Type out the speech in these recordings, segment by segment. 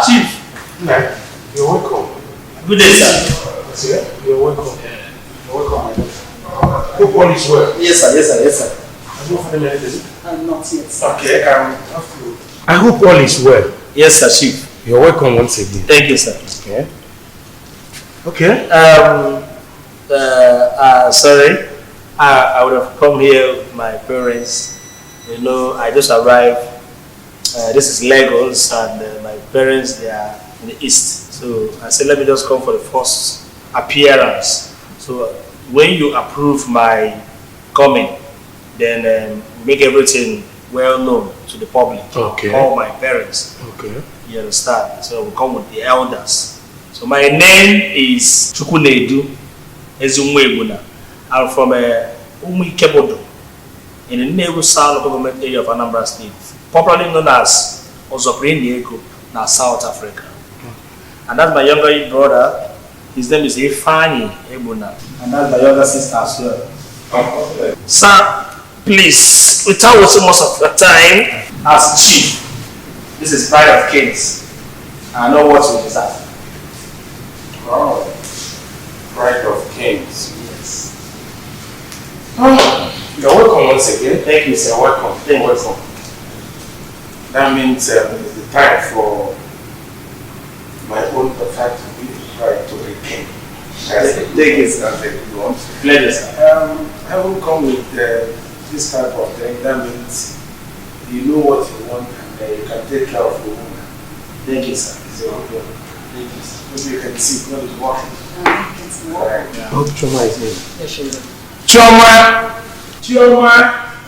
Chief. You're welcome. Good day, sir. You're welcome. You're welcome. Hope all is well. Yes, sir. Yes, sir. Yes, sir. Have you had anything? Not yet, sir. Okay, I hope all is well. Yes, sir, Chief. You're welcome once again. Thank you, sir. Okay. Sorry. I would have come here with my parents. You know, I just arrived. This is Lagos, and my parents, they are in the east. So I said, let me just come for the first appearance. So when you approve my coming, then make everything well known to the public. Okay. All my parents. Okay. You understand? So we come with the elders. So my name is Chukunedu Ezumwebuna. I'm from Umikebodo in the Negu South government area of Anambra State, popularly known as Ozoprindiego, now South Africa. And that's my younger brother. His name is Ifani Ebuna. And that's my younger sister as well. Sir, please, without wasting most of your time, as chief, this is Pride of Kings. I know what you deserve. Oh, Pride of Kings. Yes. You're welcome once again. Thank you, sir. You're welcome. Thank You're you. welcome. That means it's the time for my own daughter to be tried to be king. Thank you, sir. You want? Pleasure, sir. I will come with this type of thing. That means you know what you want and you can take care of the woman. Thank you, sir. So, Thank you, sir. maybe you can see God is walking. Right. How Choma is name? Yes, sir. Choma! Choma!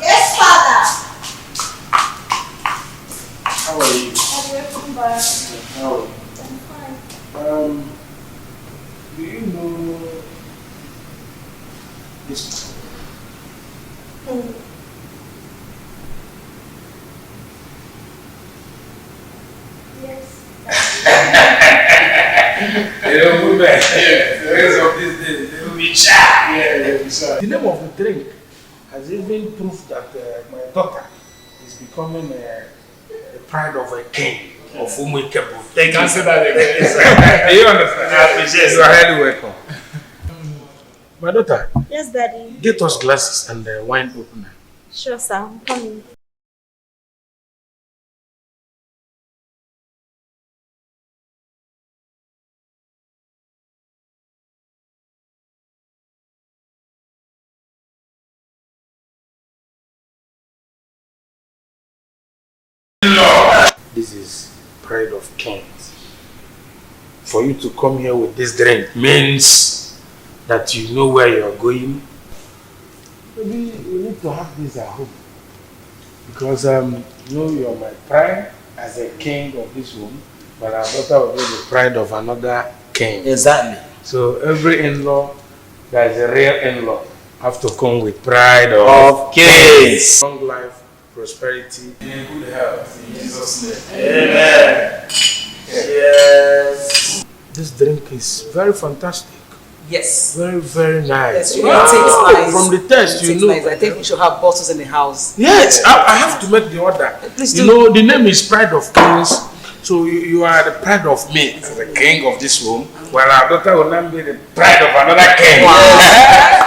Yes, Father. How are you? Welcome back. How are you? I'm fine. Do you know this? Yes. You know, women, the rest of these days, they will be shy. Yeah, they will be shy. The name of the drink has even proved that my daughter is becoming a pride of a king of Umwekebo. Thank you, sir. That Do you understand? I appreciate it. You are highly welcome. My daughter, Yes, Daddy. get us glasses and wine opener. Sure, sir. I'm coming. This is Pride of Kings. For you to come here with this drink means that you know where you are going. Maybe you need to have this at home. Because you know you are my pride as a king of this home, but our daughter will be the pride of another king. Exactly. So every in-law that is a real in-law have to come with pride of Kings. long life, prosperity, and good health. In Jesus' name. Amen. Yes. This drink is very fantastic. Yes. Very, very nice. Yes, you know, it tastes nice. From the taste, It you tastes know. nice. I think we should have bottles in the house. Yes, I have to make the order. Please You do. know, the name is Pride of Kings. So you are the pride of me, as the king of this home, while our daughter will now be the pride of another king. Wow.